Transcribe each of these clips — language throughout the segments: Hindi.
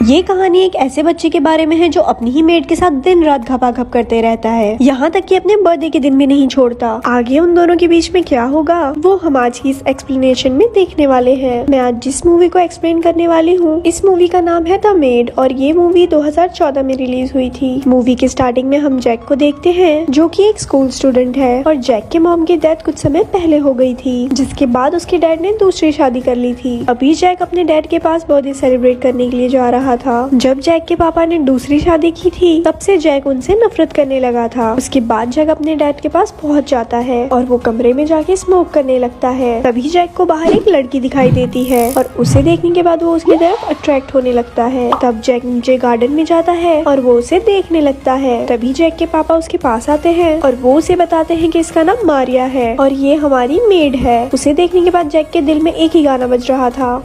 ये कहानी एक ऐसे बच्चे के बारे में है जो अपनी ही मेड के साथ दिन रात घपाघप करते रहता है, यहाँ तक कि अपने बर्थडे के दिन भी नहीं छोड़ता। आगे उन दोनों के बीच में क्या होगा वो हम आज की इस एक्सप्लेनेशन में देखने वाले हैं। मैं आज जिस मूवी को एक्सप्लेन करने वाली हूँ, इस मूवी का नाम है द मेड और ये मूवी 2014 में रिलीज हुई थी। मूवी के स्टार्टिंग में हम जैक को देखते हैं जो कि एक स्कूल स्टूडेंट है और जैक के मॉम की डेथ कुछ समय पहले हो गई थी, जिसके बाद उसके डैड ने दूसरी शादी कर ली थी। अभी जैक अपने डैड के पास बर्थडे सेलिब्रेट करने के लिए जा रहा था। जब जैक के पापा ने दूसरी शादी की थी तब से जैक उनसे नफरत करने लगा था। उसके बाद जैक अपने डैड के पास पहुंच जाता है और वो कमरे में जाके स्मोक करने लगता है। तभी जैक को बाहर एक लड़की दिखाई देती है और उसे देखने के बाद वो उसकी तरफ अट्रैक्ट होने लगता है। तब जैक नीचे गार्डन में जाता है और वो उसे देखने लगता है। तभी जैक के पापा उसके पास आते हैं और वो उसे बताते हैं कि इसका नाम मारिया है और ये हमारी मेड है। उसे देखने के बाद जैक के दिल में एक ही गाना बज रहा था।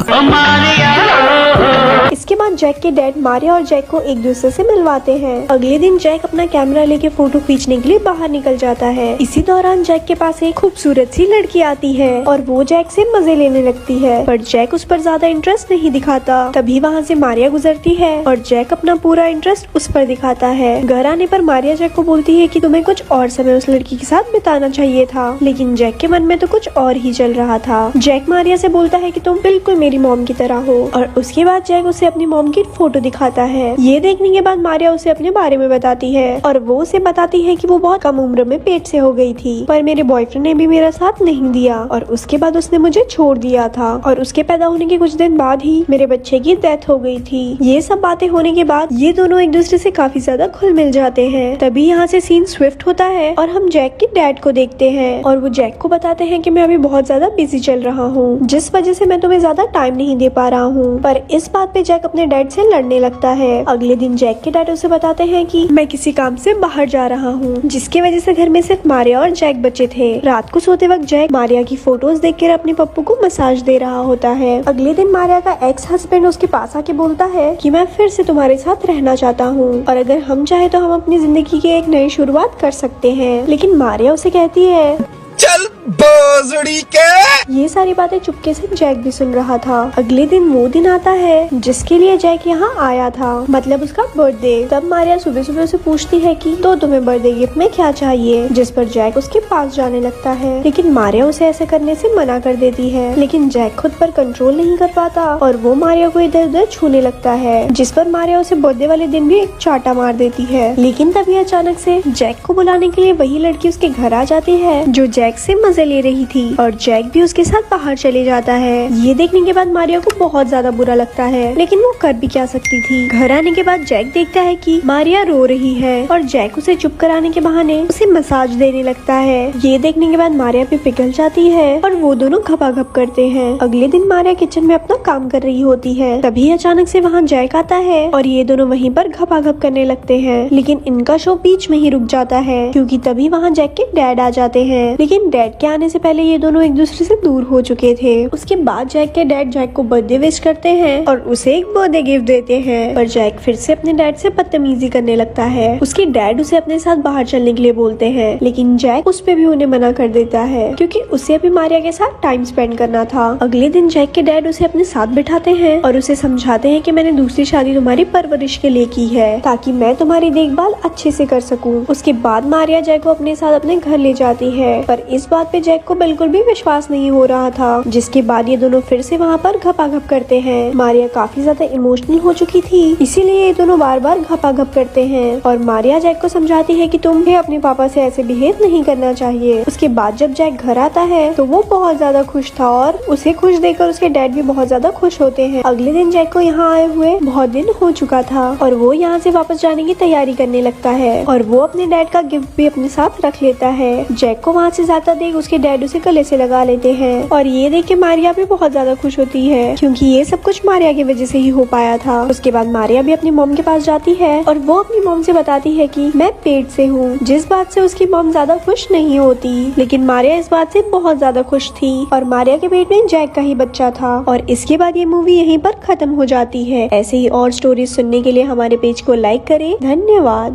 इसके बाद जैक के डैड मारिया और जैक को एक दूसरे से मिलवाते हैं। अगले दिन जैक अपना कैमरा लेके फोटो खींचने के लिए बाहर निकल जाता है। इसी दौरान जैक के पास एक खूबसूरत सी लड़की आती है और वो जैक से मजे लेने लगती है, पर जैक उस पर ज्यादा इंटरेस्ट नहीं दिखाता। तभी वहाँ से मारिया गुजरती है और जैक अपना पूरा इंटरेस्ट उस पर दिखाता है। घर आने पर मारिया जैक को बोलती है कि तुम्हें कुछ और समय उस लड़की के साथ बिताना चाहिए था, लेकिन जैक के मन में तो कुछ और ही चल रहा था। जैक मारिया से बोलता है कि तुम बिल्कुल मेरी मॉम की तरह हो और उसके बाद जैक उसे अपनी मॉम की फोटो दिखाता है। ये देखने के बाद मारिया उसे अपने बारे में बताती है और वो उसे बताती है कि वो बहुत कम उम्र में पेट से हो गई थी, पर मेरे बॉयफ्रेंड ने भी मेरा साथ नहीं दिया और उसके बाद उसने मुझे छोड़ दिया था और उसके पैदा होने के कुछ दिन बाद ही मेरे बच्चे की डेथ हो गई थी। ये सब बातें होने के बाद ये दोनों एक दूसरे से काफी ज्यादा घुल मिल जाते हैं। तभी यहाँ से सीन स्विफ्ट होता है और हम जैक के डैड को देखते हैं और वो जैक को बताते हैं कि मैं अभी बहुत ज्यादा बिजी चल रहा हूँ, जिस वजह से मैं तुम्हें ज्यादा टाइम नहीं दे पा रहा हूँ। पर इस बात पे जैक अपने डैड से लड़ने लगता है। अगले दिन जैक के डैड उसे बताते हैं कि मैं किसी काम से बाहर जा रहा हूँ, जिसकी वजह से घर में सिर्फ मारिया और जैक बचे थे। रात को सोते वक्त जैक मारिया की फोटोज देखकर अपने पप्पू को मसाज दे रहा होता है। अगले दिन मारिया का एक्स हस्बैंड उसके पास आके बोलता है कि मैं फिर से तुम्हारे साथ रहना चाहता हूँ और अगर हम चाहे तो हम अपनी जिंदगी की एक नई शुरुआत कर सकते हैं। लेकिन मारिया उसे कहती है चल बोजड़ी के। ये सारी बातें चुपके से जैक भी सुन रहा था। अगले दिन वो दिन आता है जिसके लिए जैक यहाँ आया था, मतलब उसका बर्थडे। तब मारिया सुबह सुबह उसे पूछती है कि तो तुम्हें बर्थडे गिफ्ट में क्या चाहिए, जिस पर जैक उसके पास जाने लगता है, लेकिन मारिया उसे ऐसे करने से मना कर देती है। लेकिन जैक खुद पर कंट्रोल नहीं कर पाता और वो मारिया को इधर उधर छूने लगता है, जिस पर मारिया उसे बर्थडे वाले दिन भी एक चाटा मार देती है। लेकिन तभी अचानक से जैक को बुलाने के लिए वही लड़की उसके घर आ जाती है जो जैक से मजे ले रही थी और जैक भी उसके साथ बाहर चले जाता है। ये देखने के बाद मारिया को बहुत ज्यादा बुरा लगता है, लेकिन वो कर भी क्या सकती थी। घर आने के बाद जैक देखता है कि मारिया रो रही है और जैक उसे चुप कराने के बहाने उसे मसाज देने लगता है। ये देखने के बाद मारिया भी पिघल जाती है और वो दोनों घपाघप करते हैं। अगले दिन मारिया किचन में अपना काम कर रही होती है, तभी अचानक से वहाँ जैक आता है और ये दोनों वहीं पर घपाघप करने लगते हैं। लेकिन इनका शो बीच में ही रुक जाता है क्योंकि तभी वहाँ जैक के डैड आ जाते हैं। लेकिन डैड के आने से पहले ये दोनों एक दूसरे से दूर हो चुके थे। उसके बाद जैक के डैड जैक को बर्थडे विश करते हैं और उसे एक बर्थडे गिफ्ट देते हैं, पर जैक फिर से अपने डैड से बदतमीजी करने लगता है। उसके डैड उसे अपने साथ बाहर चलने के लिए बोलते हैं, लेकिन जैक उस पे भी उन्हें मना कर देता है क्योंकि उसे अभी मारिया के साथ टाइम स्पेंड करना था। अगले दिन जैक के डैड उसे अपने साथ बिठाते हैं और उसे समझाते हैं कि मैंने दूसरी शादी तुम्हारी परवरिश के लिए की है ताकि मैं तुम्हारी देखभाल अच्छे से कर सकूं। उसके बाद मारिया जैक को अपने साथ अपने घर ले जाती है, पर इस बात पे जैक को बिल्कुल भी विश्वास नहीं हो रहा था, जिसके बाद ये दोनों फिर से वहाँ पर घपाघप करते हैं। मारिया काफी ज्यादा इमोशनल हो चुकी थी, इसीलिए ये दोनों बार बार घपाघप करते हैं और मारिया जैक को समझाती है कि तुम्हें अपने पापा से ऐसे बिहेव नहीं करना चाहिए। उसके बाद जब जैक घर आता है तो वो बहुत ज्यादा खुश था और उसे खुश देखकर उसके डैड भी बहुत ज्यादा खुश होते हैं। अगले दिन जैक को यहाँ आए हुए बहुत दिन हो चुका था और वो यहाँ से वापस जाने की तैयारी करने लगता है और वो अपने डैड का गिफ्ट भी अपने साथ रख लेता है। जैक को वहाँ से जाता देख उसके डैड उसे गले से लगा लेते हैं और ये देख के मारिया भी बहुत ज्यादा खुश होती है क्योंकि ये सब कुछ मारिया की वजह से ही हो पाया था। उसके बाद मारिया भी अपनी मॉम के पास जाती है और वो अपनी मॉम से बताती है कि मैं पेट से हूँ, जिस बात से उसकी मॉम ज्यादा खुश नहीं होती। लेकिन मारिया इस बात से बहुत ज्यादा खुश थी और मारिया के पेट में जैक का ही बच्चा था। और इसके बाद ये मूवी यहीं पर खत्म हो जाती है। ऐसे ही और स्टोरीज सुनने के लिए हमारे पेज को लाइक करें। धन्यवाद।